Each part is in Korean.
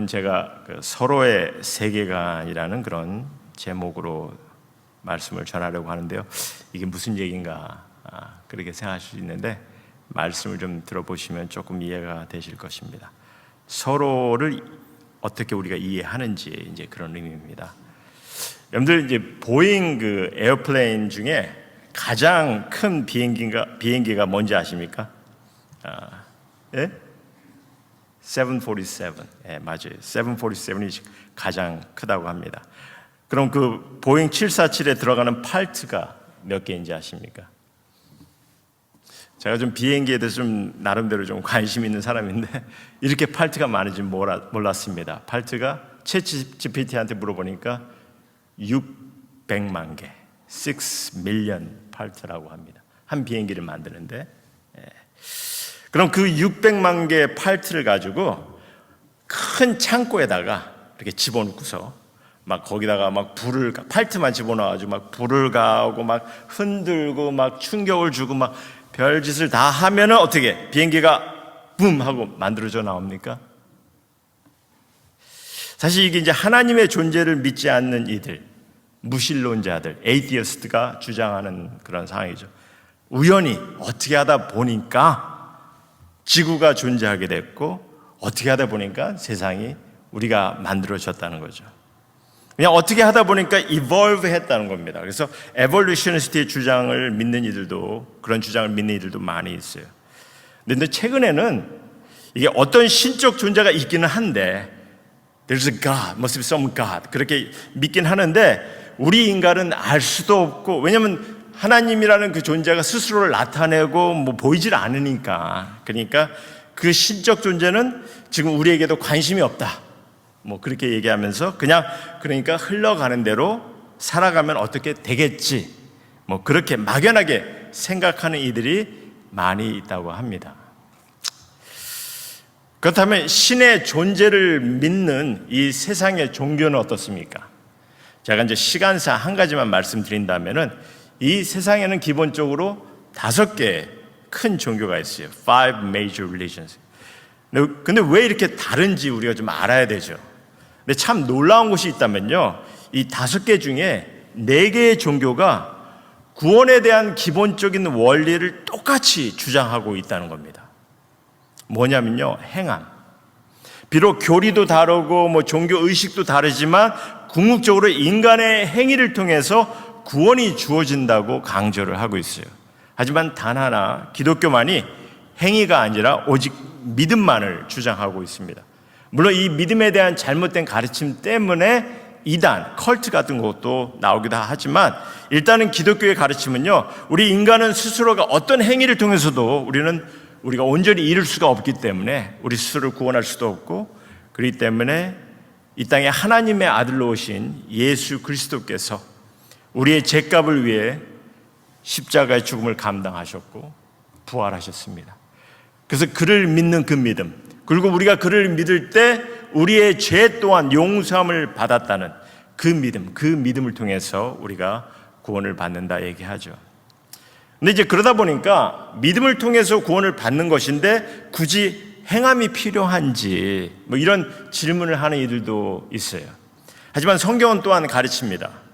오늘은 제가 서로의 세계관이라는 그런 제목으로 말씀을 전하려고 하는데요. 이게 무슨 얘기인가 그렇게 생각하실 수 있는데 말씀을 좀 들어보시면 조금 이해가 되실 것입니다. 서로를 어떻게 우리가 이해하는지 이제 그런 의미입니다. 여러분들 이제 보잉 그 에어플레인 중에 가장 큰 비행기가 뭔지 아십니까? 예? 747. 예, 맞아요. 747이 가장 크다고 합니다. 그럼 그 보잉 747에 들어가는 파트가 몇 개인지 아십니까? 제가 좀 비행기에 대해서 좀 나름대로 좀 관심 있는 사람인데 이렇게 파트가 많은지 몰랐습니다. 파트가 챗GPT한테 물어보니까 600만 개, 6 밀리언 파트라고 합니다. 한 비행기를 만드는데. 그럼 그 600만 개의 파트를 가지고 큰 창고에다가 이렇게 집어넣고서 막 거기다가 막 불을 파트만 집어넣어가지고 막 불을 가하고 막 흔들고 막 충격을 주고 막 별짓을 다 하면은 어떻게 비행기가 붐 하고 만들어져 나옵니까? 사실 이게 이제 하나님의 존재를 믿지 않는 이들, 무신론자들, 에이티어스트가 주장하는 그런 상황이죠. 우연히 어떻게 하다 보니까 지구가 존재하게 됐고 어떻게 하다 보니까 세상이 우리가 만들어졌다는 거죠. 그냥 어떻게 하다 보니까 evolve 했다는 겁니다. 그래서 evolutioni스트의 주장을 믿는 이들도 그런 주장을 믿는 이들도 많이 있어요. 그런데 최근에는 이게 어떤 신적 존재가 있기는 한데 there's a God, must be some God 그렇게 믿긴 하는데 우리 인간은 알 수도 없고 왜냐하면 하나님이라는 그 존재가 스스로를 나타내고 뭐 보이질 않으니까 그러니까 그 신적 존재는 지금 우리에게도 관심이 없다. 뭐 그렇게 얘기하면서 그냥 그러니까 흘러가는 대로 살아가면 어떻게 되겠지. 뭐 그렇게 막연하게 생각하는 이들이 많이 있다고 합니다. 그렇다면 신의 존재를 믿는 이 세상의 종교는 어떻습니까? 제가 이제 시간상 한 가지만 말씀드린다면은 이 세상에는 기본적으로 5개 큰 종교가 있어요. 5 major religions. 근데 왜 이렇게 다른지 우리가 좀 알아야 되죠. 근데 참 놀라운 것이 있다면요. 이 5개 중에 4개의 종교가 구원에 대한 기본적인 원리를 똑같이 주장하고 있다는 겁니다. 뭐냐면요. 행함. 비록 교리도 다르고 뭐 종교 의식도 다르지만 궁극적으로 인간의 행위를 통해서 구원이 주어진다고 강조를 하고 있어요. 하지만 단 하나 기독교만이 행위가 아니라 오직 믿음만을 주장하고 있습니다. 물론 이 믿음에 대한 잘못된 가르침 때문에 이단, 컬트 같은 것도 나오기도 하지만 일단은 기독교의 가르침은요. 우리 인간은 스스로가 어떤 행위를 통해서도 우리가 온전히 이룰 수가 없기 때문에 우리 스스로를 구원할 수도 없고 그렇기 때문에 이 땅에 하나님의 아들로 오신 예수 그리스도께서 우리의 죄값을 위해 십자가의 죽음을 감당하셨고 부활하셨습니다. 그래서 그를 믿는 그 믿음 그리고 우리가 그를 믿을 때 우리의 죄 또한 용서함을 받았다는 그 믿음을 통해서 우리가 구원을 받는다 얘기하죠. 근데 이제 그러다 보니까 믿음을 통해서 구원을 받는 것인데 굳이 행함이 필요한지 뭐 이런 질문을 하는 이들도 있어요. 하지만 성경은 또한 가르칩니다.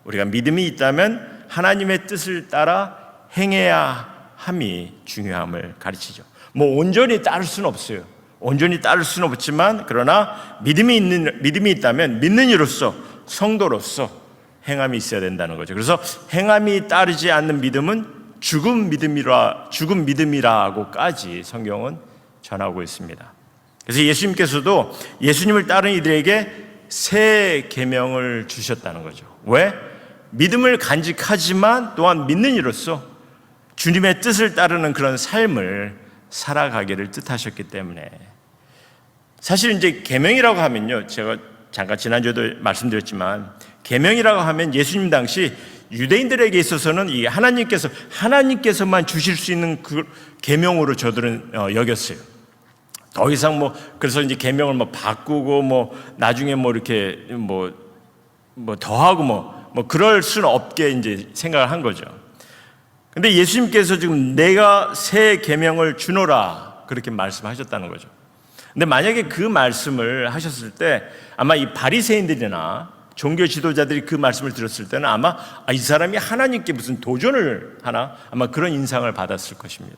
우리가 믿음이 있다면 하나님의 뜻을 따라 행해야 함이 중요함을 가르치죠. 뭐 온전히 따를 수는 없어요. 온전히 따를 수는 없지만 그러나 믿음이 있다면 믿는 이로서 성도로서 행함이 있어야 된다는 거죠. 그래서 행함이 따르지 않는 믿음은 죽은 믿음이라고까지 성경은 전하고 있습니다. 그래서 예수님께서도 예수님을 따르는 이들에게 새 계명을 주셨다는 거죠. 왜? 믿음을 간직하지만 또한 믿는 이로써 주님의 뜻을 따르는 그런 삶을 살아가기를 뜻하셨기 때문에 사실 이제 계명이라고 하면요. 제가 잠깐 지난주에도 말씀드렸지만 계명이라고 하면 예수님 당시 유대인들에게 있어서는 이 하나님께서만 주실 수 있는 그 계명으로 저들은 여겼어요. 더 이상 그래서 이제 계명을 바꾸고 나중에 이렇게 더하고 그럴 수는 없게 이제 생각을 한 거죠. 근데 예수님께서 지금 내가 새 계명을 주노라 그렇게 말씀하셨다는 거죠. 근데 만약에 그 말씀을 하셨을 때 아마 이 바리새인들이나 종교 지도자들이 그 말씀을 들었을 때는 아마 이 사람이 하나님께 무슨 도전을 하나 아마 그런 인상을 받았을 것입니다.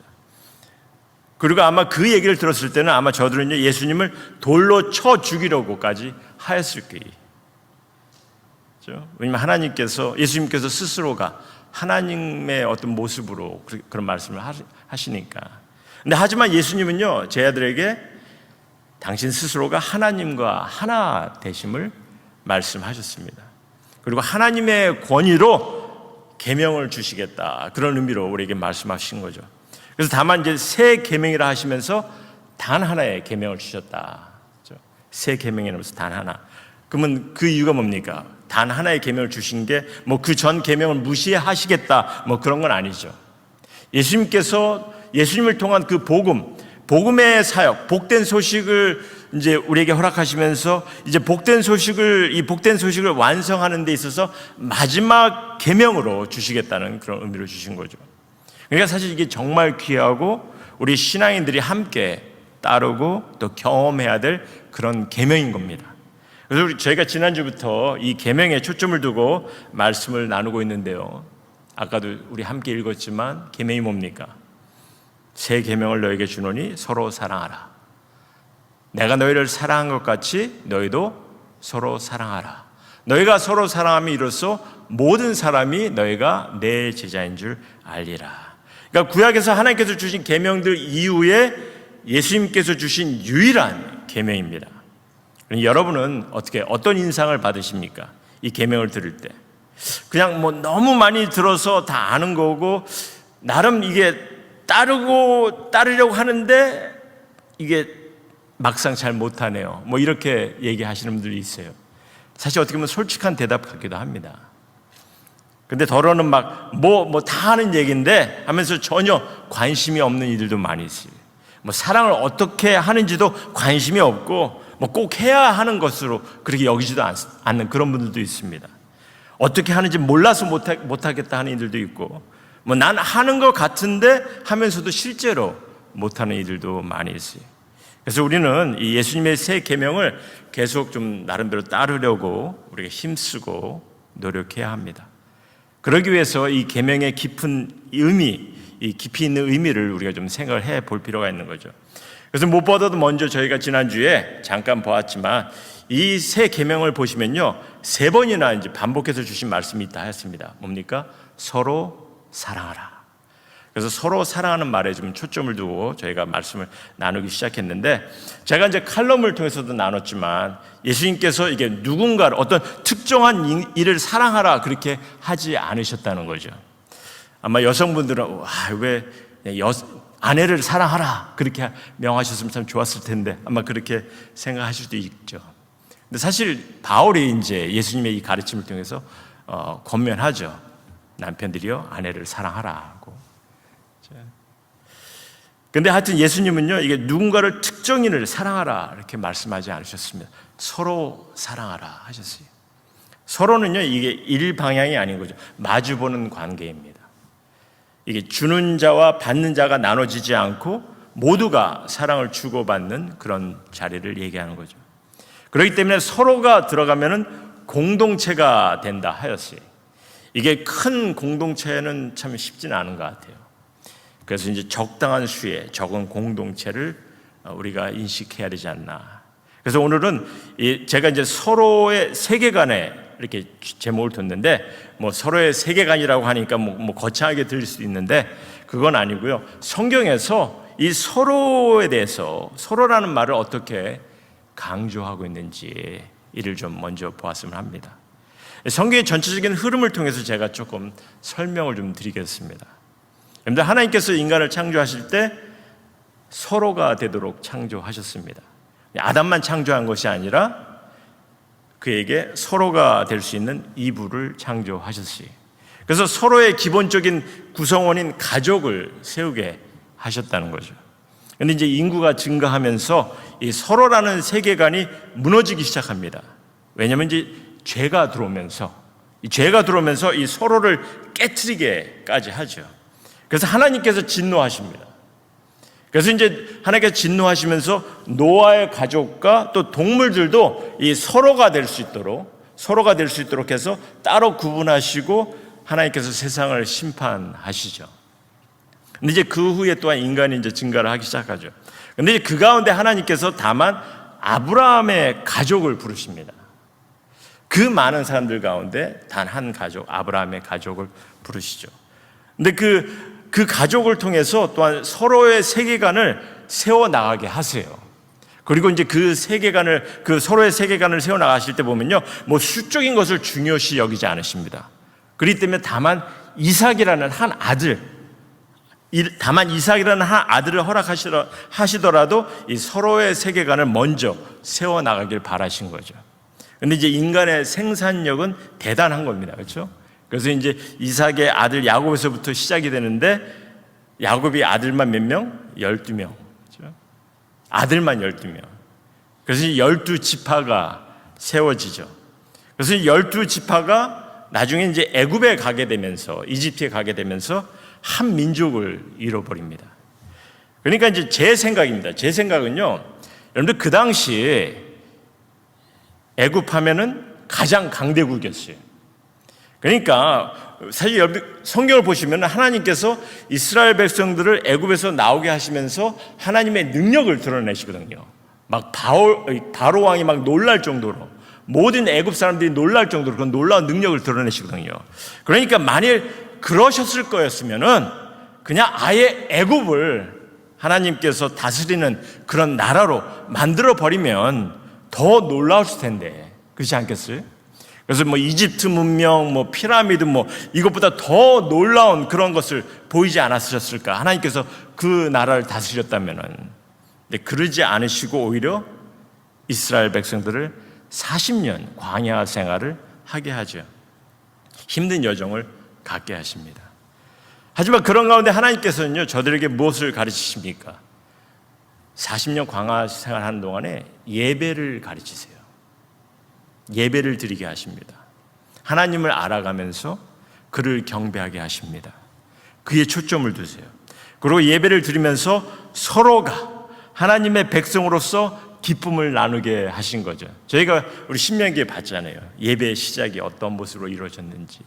그리고 아마 그 얘기를 들었을 때는 아마 저들은 예수님을 돌로 쳐 죽이려고까지 하였을 거예요. 왜냐하면 예수님께서 스스로가 하나님의 어떤 모습으로 그런 말씀을 하시니까. 근데 하지만 예수님은요, 제 아들에게 당신 스스로가 하나님과 하나 되심을 말씀하셨습니다. 그리고 하나님의 권위로 계명을 주시겠다, 그런 의미로 우리에게 말씀하신 거죠. 그래서 다만 이제 새 계명이라 하시면서 단 하나의 계명을 주셨다. 새 계명이라면서 단 하나. 그러면 그 이유가 뭡니까? 단 하나의 계명을 주신 게 뭐 그 전 계명을 무시하시겠다 뭐 그런 건 아니죠. 예수님께서 예수님을 통한 그 복음의 사역, 복된 소식을 이제 우리에게 허락하시면서 이제 이 복된 소식을 완성하는 데 있어서 마지막 계명으로 주시겠다는 그런 의미로 주신 거죠. 그러니까 사실 이게 정말 귀하고 우리 신앙인들이 함께 따르고 또 경험해야 될 그런 계명인 겁니다. 그래서 저희가 지난주부터 이 계명에 초점을 두고 말씀을 나누고 있는데요. 아까도 우리 함께 읽었지만 계명이 뭡니까? 새 계명을 너에게 주노니 서로 사랑하라. 내가 너희를 사랑한 것 같이 너희도 서로 사랑하라. 너희가 서로 사랑하면 이로써 모든 사람이 너희가 내 제자인 줄 알리라. 그러니까 구약에서 하나님께서 주신 계명들 이후에 예수님께서 주신 유일한 계명입니다. 여러분은 어떤 인상을 받으십니까? 이 계명을 들을 때 그냥 뭐 너무 많이 들어서 다 아는 거고 나름 이게 따르려고 하는데 이게 막상 잘 못하네요. 뭐 이렇게 얘기하시는 분들이 있어요. 사실 어떻게 보면 솔직한 대답 같기도 합니다. 근데 더러는 막 뭐 다 하는 얘기인데 하면서 전혀 관심이 없는 이들도 많이 있어요. 뭐 사랑을 어떻게 하는지도 관심이 없고 뭐 꼭 해야 하는 것으로 그렇게 여기지도 않는 그런 분들도 있습니다. 어떻게 하는지 몰라서 못하겠다 하는 이들도 있고 뭐 난 하는 것 같은데 하면서도 실제로 못하는 이들도 많이 있어요. 그래서 우리는 이 예수님의 새 계명을 계속 좀 나름대로 따르려고 우리가 힘쓰고 노력해야 합니다. 그러기 위해서 이 계명의 깊은 의미, 이 깊이 있는 의미를 우리가 좀 생각을 해볼 필요가 있는 거죠. 그래서 무엇보다도 먼저 저희가 지난주에 잠깐 보았지만 이 새 계명을 보시면요 3번이나 이제 반복해서 주신 말씀이 있다 했습니다. 뭡니까? 서로 사랑하라. 그래서 서로 사랑하는 말에 좀 초점을 두고 저희가 말씀을 나누기 시작했는데 제가 이제 칼럼을 통해서도 나눴지만 예수님께서 이게 누군가를 어떤 특정한 일을 사랑하라 그렇게 하지 않으셨다는 거죠. 아마 여성분들은 왜 아내를 사랑하라 그렇게 명하셨으면 참 좋았을 텐데 아마 그렇게 생각하실 수도 있죠. 근데 사실 바울이 이제 예수님의 이 가르침을 통해서 권면하죠. 남편들이요 아내를 사랑하라고. 근데 하여튼 예수님은요 이게 누군가를 특정인을 사랑하라 이렇게 말씀하지 않으셨습니다. 서로 사랑하라 하셨어요. 서로는요 이게 일방향이 아닌 거죠. 마주보는 관계입니다. 이게 주는 자와 받는 자가 나눠지지 않고 모두가 사랑을 주고받는 그런 자리를 얘기하는 거죠. 그렇기 때문에 서로가 들어가면은 공동체가 된다 하였어요. 이게 큰 공동체는 참 쉽지는 않은 것 같아요. 그래서 이제 적당한 수의 적은 공동체를 우리가 인식해야 되지 않나. 그래서 오늘은 제가 이제 서로의 세계관에 이렇게 제목을 뒀는데 뭐 서로의 세계관이라고 하니까 뭐 거창하게 들릴 수도 있는데 그건 아니고요. 성경에서 이 서로에 대해서 서로라는 말을 어떻게 강조하고 있는지 이를 좀 먼저 보았으면 합니다. 성경의 전체적인 흐름을 통해서 제가 조금 설명을 좀 드리겠습니다. 여러분들 하나님께서 인간을 창조하실 때 서로가 되도록 창조하셨습니다. 아담만 창조한 것이 아니라 그에게 서로가 될 수 있는 이브를 창조하셨어요. 그래서 서로의 기본적인 구성원인 가족을 세우게 하셨다는 거죠. 그런데 이제 인구가 증가하면서 이 서로라는 세계관이 무너지기 시작합니다. 왜냐하면 이제 죄가 들어오면서 이 서로를 깨트리게까지 하죠. 그래서 하나님께서 진노하십니다. 그래서 이제 하나님께서 진노하시면서 노아의 가족과 또 동물들도 이 서로가 될 수 있도록 해서 따로 구분하시고 하나님께서 세상을 심판하시죠. 근데 이제 그 후에 또한 인간이 이제 증가를 하기 시작하죠. 근데 이제 그 가운데 하나님께서 다만 아브라함의 가족을 부르십니다. 그 많은 사람들 가운데 단 한 가족, 아브라함의 가족을 부르시죠. 근데 그 가족을 통해서 또한 서로의 세계관을 세워나가게 하세요. 그리고 이제 그 서로의 세계관을 세워나가실 때 보면요, 뭐 수적인 것을 중요시 여기지 않으십니다. 그렇기 때문에 다만 이삭이라는 한 아들을 허락하시더라도 이 서로의 세계관을 먼저 세워나가길 바라신 거죠. 근데 이제 인간의 생산력은 대단한 겁니다. 그렇죠? 그래서 이제 이삭의 아들 야곱에서부터 시작이 되는데, 야곱이 아들만 몇 명? 12명. 그렇죠? 아들만 12명. 그래서 12지파가 세워지죠. 그래서 12지파가 나중에 이제 애굽에 가게 되면서, 이집트에 가게 되면서 한 민족을 잃어버립니다. 그러니까 이제 제 생각입니다. 제 생각은요, 여러분들 그 당시에 애굽 하면은 가장 강대국이었어요. 그러니까 사실 여러분 성경을 보시면 하나님께서 이스라엘 백성들을 애굽에서 나오게 하시면서 하나님의 능력을 드러내시거든요. 막 바로 왕이 막 놀랄 정도로, 모든 애굽 사람들이 놀랄 정도로 그런 놀라운 능력을 드러내시거든요. 그러니까 만일 그러셨을 거였으면은 그냥 아예 애굽을 하나님께서 다스리는 그런 나라로 만들어 버리면 더 놀라웠을 텐데, 그렇지 않겠어요? 그래서 뭐 이집트 문명, 뭐 피라미드, 뭐 이것보다 더 놀라운 그런 것을 보이지 않았으셨을까? 하나님께서 그 나라를 다스렸다면은. 근데 그러지 않으시고 오히려 이스라엘 백성들을 40년 광야 생활을 하게 하죠. 힘든 여정을 갖게 하십니다. 하지만 그런 가운데 하나님께서는요, 저들에게 무엇을 가르치십니까? 40년 광야 생활하는 동안에 예배를 가르치세요. 예배를 드리게 하십니다. 하나님을 알아가면서 그를 경배하게 하십니다. 그에 초점을 두세요. 그리고 예배를 드리면서 서로가 하나님의 백성으로서 기쁨을 나누게 하신 거죠. 저희가 우리 신명기에 봤잖아요. 예배의 시작이 어떤 모습으로 이루어졌는지,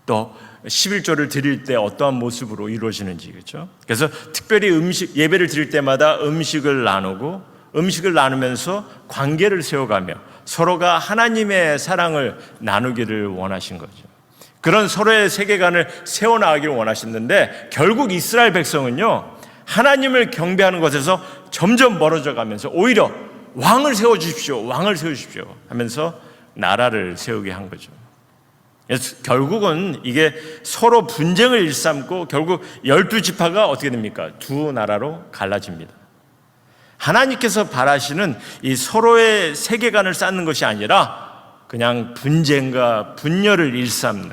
또 11조를 드릴 때 어떠한 모습으로 이루어지는지, 그렇죠? 그래서 특별히 예배를 드릴 때마다 음식을 나누면서 관계를 세워가며 서로가 하나님의 사랑을 나누기를 원하신 거죠. 그런 서로의 세계관을 세워나가기를 원하셨는데, 결국 이스라엘 백성은요, 하나님을 경배하는 것에서 점점 멀어져 가면서 오히려 왕을 세워주십시오 하면서 나라를 세우게 한 거죠. 그래서 결국은 이게 서로 분쟁을 일삼고 결국 12지파가 어떻게 됩니까? 두 나라로 갈라집니다. 하나님께서 바라시는 이 서로의 세계관을 쌓는 것이 아니라 그냥 분쟁과 분열을 일삼는,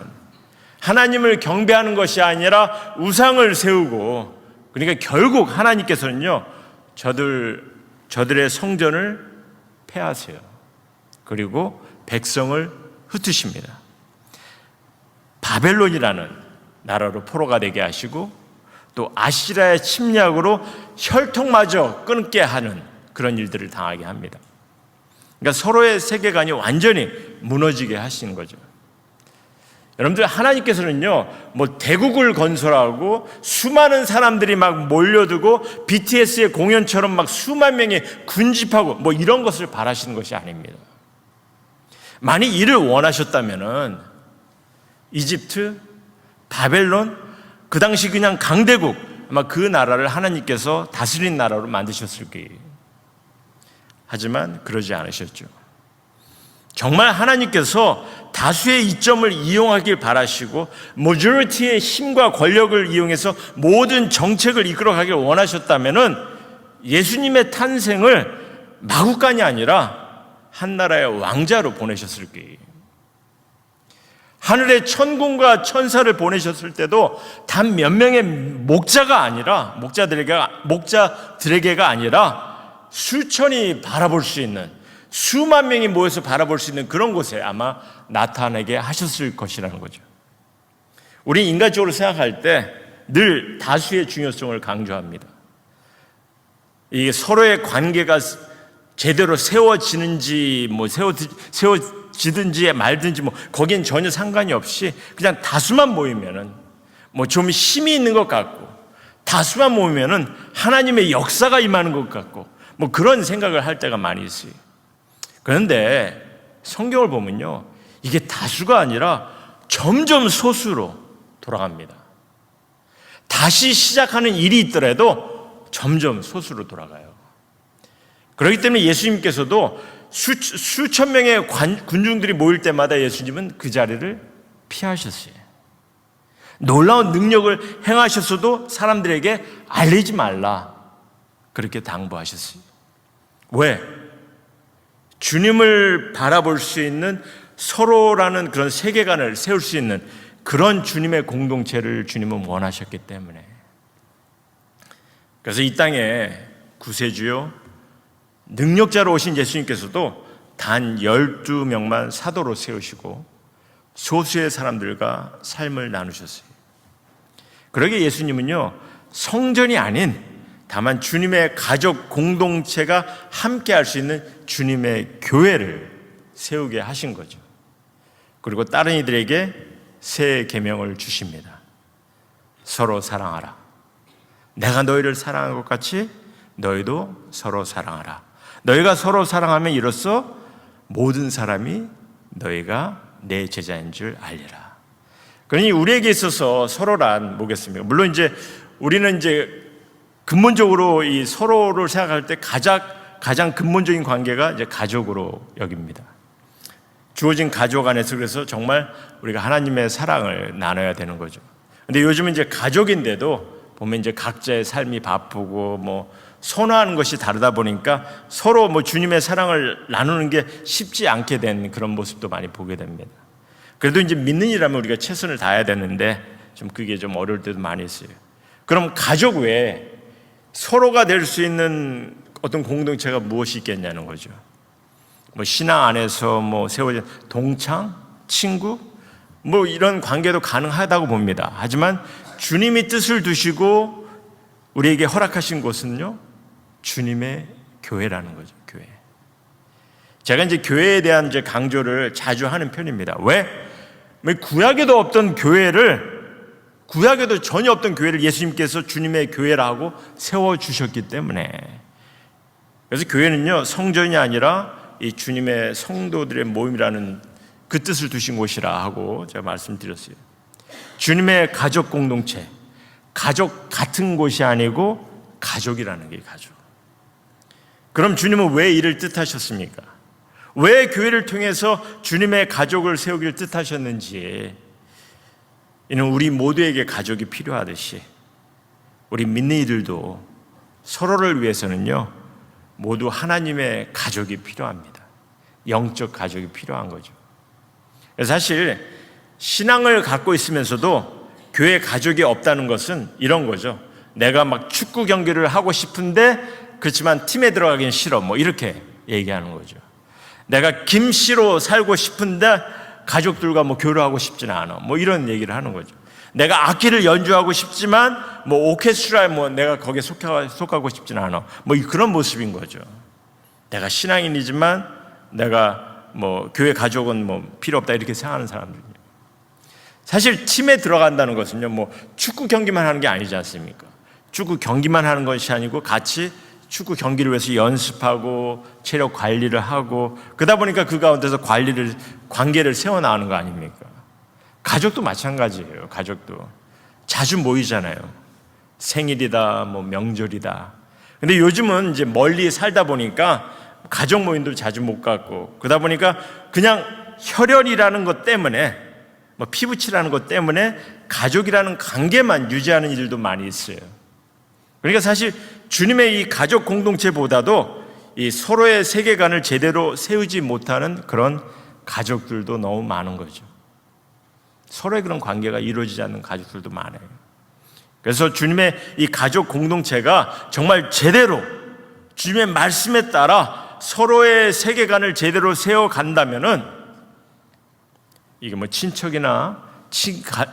하나님을 경배하는 것이 아니라 우상을 세우고, 그러니까 결국 하나님께서는요, 저들의 성전을 폐하세요. 그리고 백성을 흩으십니다. 바벨론이라는 나라로 포로가 되게 하시고, 또 아시라의 침략으로 혈통마저 끊게 하는 그런 일들을 당하게 합니다. 그러니까 서로의 세계관이 완전히 무너지게 하시는 거죠. 여러분들, 하나님께서는요, 뭐 대국을 건설하고 수많은 사람들이 막 몰려들고 BTS의 공연처럼 막 수만 명이 군집하고 뭐 이런 것을 바라시는 것이 아닙니다. 만약 이를 원하셨다면은 이집트, 바벨론, 그 당시 그냥 강대국, 아마 그 나라를 하나님께서 다스린 나라로 만드셨을 거예요. 하지만 그러지 않으셨죠. 정말 하나님께서 다수의 이점을 이용하길 바라시고 모조리티의 힘과 권력을 이용해서 모든 정책을 이끌어가길 원하셨다면은 예수님의 탄생을 마구간이 아니라 한 나라의 왕자로 보내셨을 거예요. 하늘에 천군과 천사를 보내셨을 때도 단 몇 명의 목자가 아니라, 목자들에게가 아니라 수천이 바라볼 수 있는, 수만 명이 모여서 바라볼 수 있는 그런 곳에 아마 나타나게 하셨을 것이라는 거죠. 우리 인간적으로 생각할 때 늘 다수의 중요성을 강조합니다. 이 서로의 관계가 제대로 세워지는지 세워지든지 말든지 거긴 전혀 상관이 없이 그냥 다수만 모이면은 좀 힘이 있는 것 같고, 다수만 모이면은 하나님의 역사가 임하는 것 같고 그런 생각을 할 때가 많이 있어요. 그런데 성경을 보면요, 이게 다수가 아니라 점점 소수로 돌아갑니다. 다시 시작하는 일이 있더라도 점점 소수로 돌아가요. 그렇기 때문에 예수님께서도 수천 명의 군중들이 모일 때마다 예수님은 그 자리를 피하셨어요. 놀라운 능력을 행하셨어도 사람들에게 알리지 말라, 그렇게 당부하셨어요. 왜? 주님을 바라볼 수 있는 서로라는 그런 세계관을 세울 수 있는 그런 주님의 공동체를 주님은 원하셨기 때문에. 그래서 이 땅에 구세주요 능력자로 오신 예수님께서도 단 12명만 사도로 세우시고 소수의 사람들과 삶을 나누셨어요. 그러기에 예수님은요, 성전이 아닌 다만 주님의 가족 공동체가 함께 할 수 있는 주님의 교회를 세우게 하신 거죠. 그리고 다른 이들에게 새 계명을 주십니다. 서로 사랑하라. 내가 너희를 사랑한 것 같이 너희도 서로 사랑하라. 너희가 서로 사랑하면 이로써 모든 사람이 너희가 내 제자인 줄 알리라. 그러니 우리에게 있어서 서로란 뭐겠습니까? 물론 우리는 근본적으로 이 서로를 생각할 때 가장 근본적인 관계가 가족으로 여깁니다. 주어진 가족 안에서 그래서 정말 우리가 하나님의 사랑을 나눠야 되는 거죠. 근데 요즘은 가족인데도 보면 각자의 삶이 바쁘고 선호하는 것이 다르다 보니까 서로 주님의 사랑을 나누는 게 쉽지 않게 된 그런 모습도 많이 보게 됩니다. 그래도 믿는 이라면 우리가 최선을 다해야 되는데 그게 좀 어려울 때도 많이 있어요. 그럼 가족 외에 서로가 될 수 있는 어떤 공동체가 무엇이 있겠냐는 거죠. 신앙 안에서 세워진 동창, 친구, 이런 관계도 가능하다고 봅니다. 하지만 주님이 뜻을 두시고 우리에게 허락하신 곳은요, 주님의 교회라는 거죠. 교회. 제가 교회에 대한 강조를 자주 하는 편입니다. 왜? 구약에도 없던 교회를, 구약에도 전혀 없던 교회를 예수님께서 주님의 교회라고 세워주셨기 때문에. 그래서 교회는요, 성전이 아니라 이 주님의 성도들의 모임이라는 그 뜻을 두신 곳이라 하고 제가 말씀드렸어요. 주님의 가족 공동체, 가족 같은 곳이 아니고 가족이라는 게 가족. 그럼 주님은 왜 이를 뜻하셨습니까? 왜 교회를 통해서 주님의 가족을 세우기를 뜻하셨는지, 이는 우리 모두에게 가족이 필요하듯이 우리 믿는 이들도 서로를 위해서는요, 모두 하나님의 가족이 필요합니다. 영적 가족이 필요한 거죠. 그래서 사실 신앙을 갖고 있으면서도 교회 가족이 없다는 것은 이런 거죠. 내가 축구 경기를 하고 싶은데 그렇지만 팀에 들어가긴 싫어, 이렇게 얘기하는 거죠. 내가 김씨로 살고 싶은데 가족들과 교류하고 싶지는 않아, 이런 얘기를 하는 거죠. 내가 악기를 연주하고 싶지만 오케스트라에 내가 거기에 속하고 싶지는 않아, 그런 모습인 거죠. 내가 신앙인이지만 내가 교회 가족은 필요 없다, 이렇게 생각하는 사람들이요. 사실 팀에 들어간다는 것은요, 축구 경기만 하는 게 아니지 않습니까? 축구 경기만 하는 것이 아니고 같이 축구 경기를 위해서 연습하고 체력 관리를 하고, 그러다 보니까 그 가운데서 관계를 세워나가는 거 아닙니까? 가족도 마찬가지예요. 가족도 자주 모이잖아요. 생일이다, 명절이다. 근데 요즘은 멀리 살다 보니까 가족 모임도 자주 못 갔고, 그러다 보니까 그냥 혈연이라는 것 때문에, 피부치라는 것 때문에 가족이라는 관계만 유지하는 일도 많이 있어요. 그러니까 사실 주님의 이 가족 공동체보다도 이 서로의 세계관을 제대로 세우지 못하는 그런 가족들도 너무 많은 거죠. 서로의 그런 관계가 이루어지지 않는 가족들도 많아요. 그래서 주님의 이 가족 공동체가 정말 제대로 주님의 말씀에 따라 서로의 세계관을 제대로 세워간다면은 이게 친척이나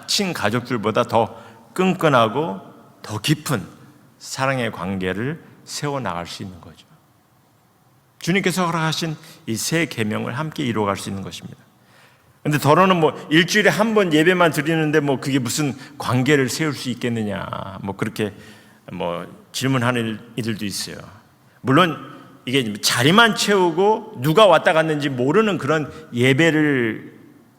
친가족들보다 더 끈끈하고 더 깊은 사랑의 관계를 세워나갈 수 있는 거죠. 주님께서 허락하신 이 새 계명을 함께 이루어갈 수 있는 것입니다. 근데 더러는 일주일에 한 번 예배만 드리는데 그게 무슨 관계를 세울 수 있겠느냐, 그렇게 질문하는 이들도 있어요. 물론 이게 자리만 채우고 누가 왔다 갔는지 모르는 그런 예배를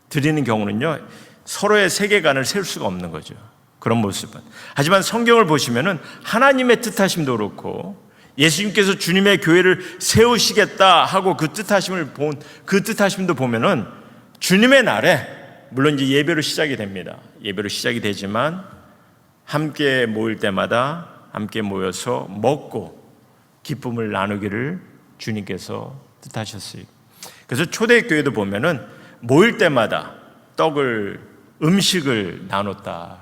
드리는 경우는요, 서로의 세계관을 세울 수가 없는 거죠. 그런 모습은. 하지만 성경을 보시면은 하나님의 뜻하심도 그렇고 예수님께서 주님의 교회를 세우시겠다 하고 그 뜻하심도 보면은 주님의 날에, 물론 이제 예배로 시작이 됩니다. 예배로 시작이 되지만 함께 모일 때마다 함께 모여서 먹고 기쁨을 나누기를 주님께서 뜻하셨어요. 그래서 초대교회도 보면은 모일 때마다 음식을 나눴다.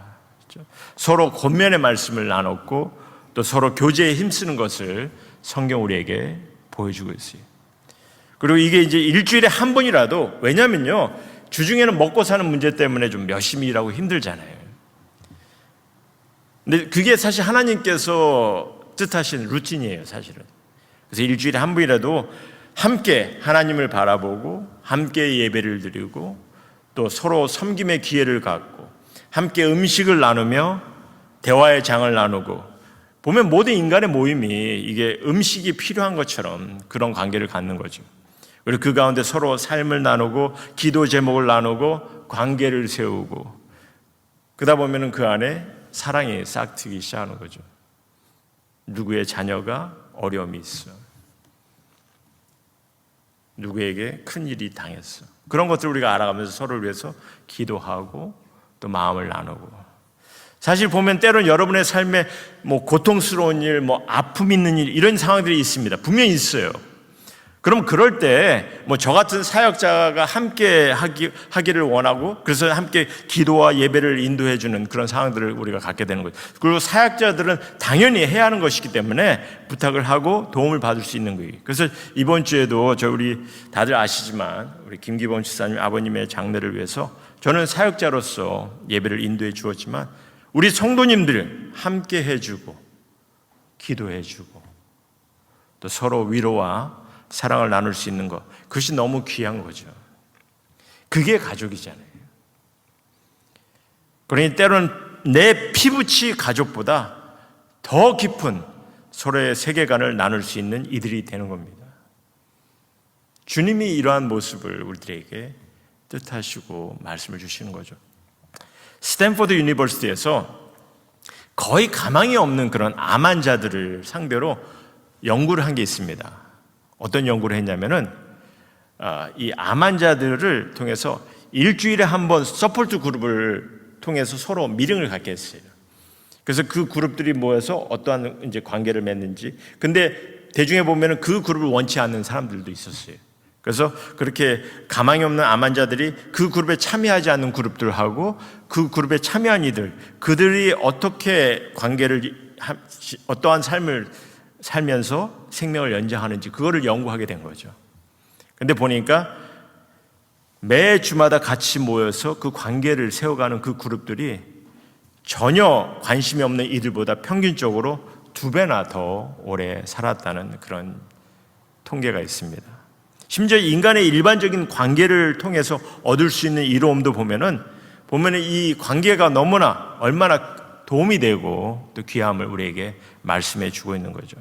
서로 권면의 말씀을 나눴고 또 서로 교제에 힘쓰는 것을 성경 우리에게 보여주고 있어요. 그리고 이게 이제 일주일에 한 번이라도, 왜냐면요, 주중에는 먹고 사는 문제 때문에 좀 열심히 일하고 힘들잖아요. 근데 그게 사실 하나님께서 뜻하신 루틴이에요, 사실은. 그래서 일주일에 한 번이라도 함께 하나님을 바라보고 함께 예배를 드리고 또 서로 섬김의 기회를 갖고 함께 음식을 나누며 대화의 장을 나누고, 보면 모든 인간의 모임이 이게 음식이 필요한 것처럼 그런 관계를 갖는 거죠. 그리고 그 가운데 서로 삶을 나누고 기도 제목을 나누고 관계를 세우고, 그러다 보면은 그 안에 사랑이 싹트기 시작하는 거죠. 누구의 자녀가 어려움이 있어, 누구에게 큰 일이 당했어, 그런 것들을 우리가 알아가면서 서로를 위해서 기도하고 또 마음을 나누고. 사실 보면 때로는 여러분의 삶에 고통스러운 일, 아픔 있는 일, 이런 상황들이 있습니다. 분명히 있어요. 그럼 그럴 때 저 같은 사역자가 함께 하기를 원하고, 그래서 함께 기도와 예배를 인도해 주는 그런 상황들을 우리가 갖게 되는 거죠. 그리고 사역자들은 당연히 해야 하는 것이기 때문에 부탁을 하고 도움을 받을 수 있는 거예요. 그래서 이번 주에도 우리 다들 아시지만 우리 김기범 집사님 아버님의 장례를 위해서 저는 사역자로서 예배를 인도해 주었지만 우리 성도님들 함께 해주고 기도해주고 또 서로 위로와 사랑을 나눌 수 있는 것, 그것이 너무 귀한 거죠. 그게 가족이잖아요. 그러니 때로는 내 피부치 가족보다 더 깊은 서로의 세계관을 나눌 수 있는 이들이 되는 겁니다. 주님이 이러한 모습을 우리들에게 뜻하시고 말씀을 주시는 거죠. 스탠포드 유니버시티에서 거의 가망이 없는 그런 암 환자들을 상대로 연구를 한 게 있습니다. 어떤 연구를 했냐면은 이 암 환자들을 통해서 일주일에 한 번 서포트 그룹을 통해서 서로 미팅을 갖게 했어요. 그래서 그 그룹들이 모여서 어떠한 이제 관계를 맺는지. 근데 대중에 보면은 그 그룹을 원치 않는 사람들도 있었어요. 그래서 그렇게 가망이 없는 암 환자들이 그 그룹에 참여하지 않는 그룹들하고 그 그룹에 참여한 이들, 그들이 어떻게 어떠한 삶을 살면서 생명을 연장하는지 그거를 연구하게 된 거죠. 근데 보니까 매 주마다 같이 모여서 그 관계를 세워가는 그 그룹들이 전혀 관심이 없는 이들보다 평균적으로 2배나 더 오래 살았다는 그런 통계가 있습니다. 심지어 인간의 일반적인 관계를 통해서 얻을 수 있는 이로움도 보면은 이 관계가 너무나 얼마나 도움이 되고 또 귀함을 우리에게 말씀해 주고 있는 거죠.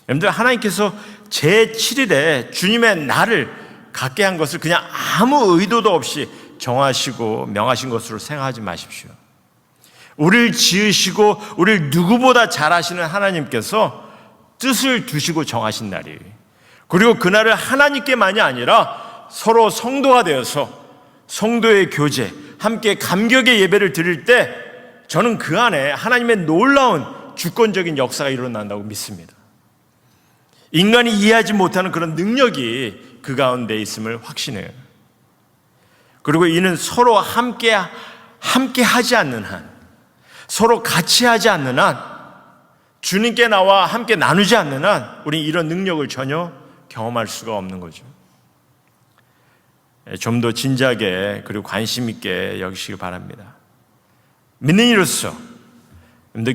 여러분들, 하나님께서 제7일에 주님의 날을 갖게 한 것을 그냥 아무 의도도 없이 정하시고 명하신 것으로 생각하지 마십시오. 우리를 지으시고 우리를 누구보다 잘 아시는 하나님께서 뜻을 두시고 정하신 날이에요. 그리고 그날을 하나님께만이 아니라 서로 성도가 되어서 성도의 교제, 함께 감격의 예배를 드릴 때 저는 그 안에 하나님의 놀라운 주권적인 역사가 일어난다고 믿습니다. 인간이 이해하지 못하는 그런 능력이 그 가운데 있음을 확신해요. 그리고 이는 서로 함께 하지 않는 한, 서로 같이 하지 않는 한, 주님께 나와 함께 나누지 않는 한 우리는 이런 능력을 전혀 경험할 수가 없는 거죠. 좀 더 진지하게 그리고 관심 있게 여기시기 바랍니다. 믿는 이로서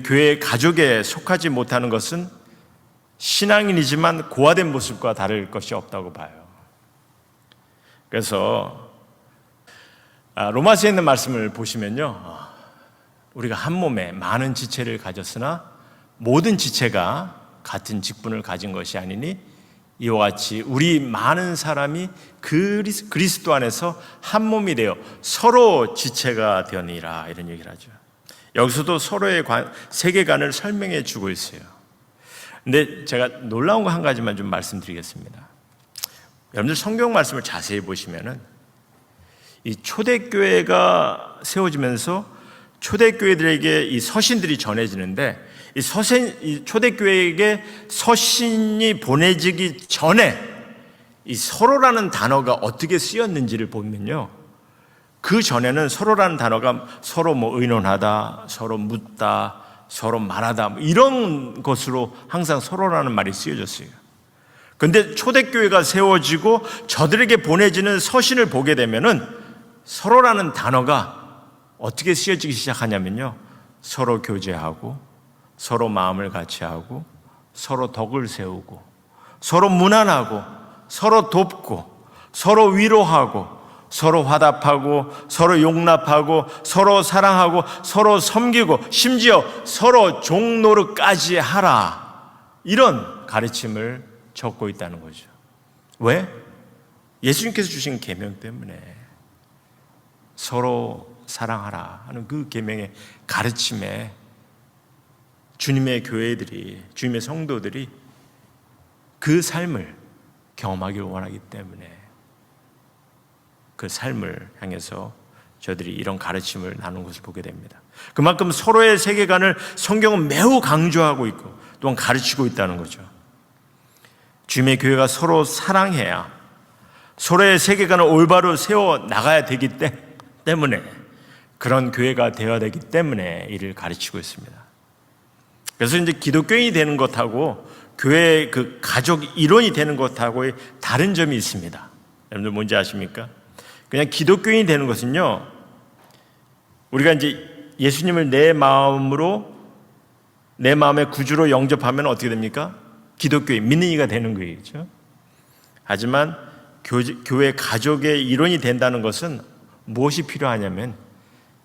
교회 가족에 속하지 못하는 것은 신앙인이지만 고화된 모습과 다를 것이 없다고 봐요. 그래서 로마서에 있는 말씀을 보시면요, 우리가 한 몸에 많은 지체를 가졌으나 모든 지체가 같은 직분을 가진 것이 아니니 이와 같이 우리 많은 사람이 그리스도 안에서 한 몸이 되어 서로 지체가 되니라, 이런 얘기를 하죠. 여기서도 서로의 세계관을 설명해 주고 있어요. 근데 제가 놀라운 거 한 가지만 좀 말씀드리겠습니다. 여러분들 성경 말씀을 자세히 보시면은 이 초대교회가 세워지면서 초대교회들에게 이 서신들이 전해지는데, 이 초대교회에게 서신이 보내지기 전에 이 서로라는 단어가 어떻게 쓰였는지를 보면요, 그 전에는 서로라는 단어가 서로 의논하다, 서로 묻다, 서로 말하다, 이런 것으로 항상 서로라는 말이 쓰여졌어요. 그런데 초대교회가 세워지고 저들에게 보내지는 서신을 보게 되면은 서로라는 단어가 어떻게 쓰여지기 시작하냐면요, 서로 교제하고, 서로 마음을 같이 하고, 서로 덕을 세우고, 서로 문안하고, 서로 돕고, 서로 위로하고, 서로 화답하고, 서로 용납하고, 서로 사랑하고, 서로 섬기고, 심지어 서로 종노릇까지 하라, 이런 가르침을 적고 있다는 거죠. 왜? 예수님께서 주신 계명 때문에. 서로 사랑하라 하는 그 계명의 가르침에 주님의 교회들이, 주님의 성도들이 그 삶을 경험하길 원하기 때문에 그 삶을 향해서 저들이 이런 가르침을 나누는 것을 보게 됩니다. 그만큼 서로의 세계관을 성경은 매우 강조하고 있고 또한 가르치고 있다는 거죠. 주님의 교회가 서로 사랑해야 서로의 세계관을 올바로 세워 나가야 되기 때문에, 그런 교회가 되어야 되기 때문에 이를 가르치고 있습니다. 그래서 이제 기독교인이 되는 것하고 교회의 그 가족 일원이 되는 것하고의 다른 점이 있습니다. 여러분들 뭔지 아십니까? 그냥 기독교인이 되는 것은요, 우리가 이제 예수님을 내 마음의 구주로 영접하면 어떻게 됩니까? 기독교인, 믿는 이가 되는 거예요. 그렇죠? 하지만 교회 가족의 일원이 된다는 것은 무엇이 필요하냐면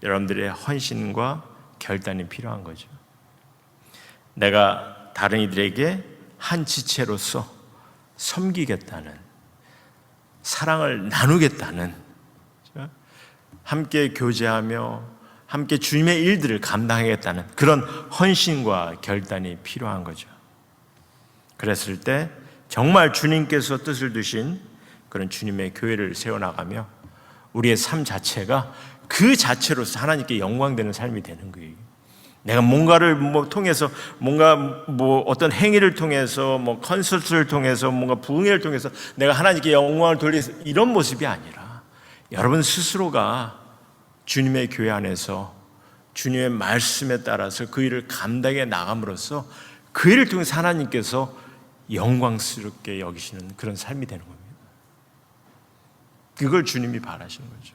여러분들의 헌신과 결단이 필요한 거죠. 내가 다른 이들에게 한 지체로서 섬기겠다는, 사랑을 나누겠다는, 함께 교제하며 함께 주님의 일들을 감당하겠다는 그런 헌신과 결단이 필요한 거죠. 그랬을 때 정말 주님께서 뜻을 두신 그런 주님의 교회를 세워나가며 우리의 삶 자체가 그 자체로서 하나님께 영광되는 삶이 되는 거예요. 내가 뭔가를 통해서, 뭔가 어떤 행위를 통해서, 콘서트를 통해서, 뭔가 부흥회를 통해서 내가 하나님께 영광을 돌리는 이런 모습이 아니라, 여러분 스스로가 주님의 교회 안에서 주님의 말씀에 따라서 그 일을 감당해 나감으로써 그 일을 통해서 하나님께서 영광스럽게 여기시는 그런 삶이 되는 겁니다. 그걸 주님이 바라시는 거죠.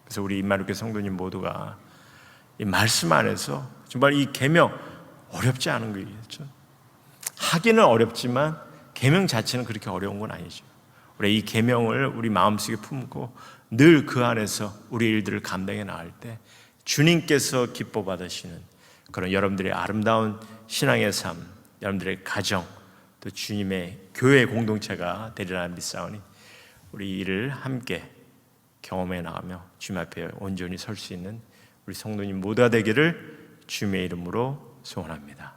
그래서 우리 임마누엘 성도님 모두가 이 말씀 안에서 정말 이 계명, 어렵지 않은 거예요. 그렇죠? 하기는 어렵지만 계명 자체는 그렇게 어려운 건 아니죠. 우리 이 계명을 우리 마음속에 품고 늘 그 안에서 우리 일들을 감당해 나갈 때 주님께서 기뻐 받으시는 그런 여러분들의 아름다운 신앙의 삶, 여러분들의 가정, 또 주님의 교회 공동체가 되리라 믿사오니 우리 이를 함께 경험해 나가며 주님 앞에 온전히 설 수 있는 우리 성도님 모두가 되기를 주님의 이름으로 소원합니다.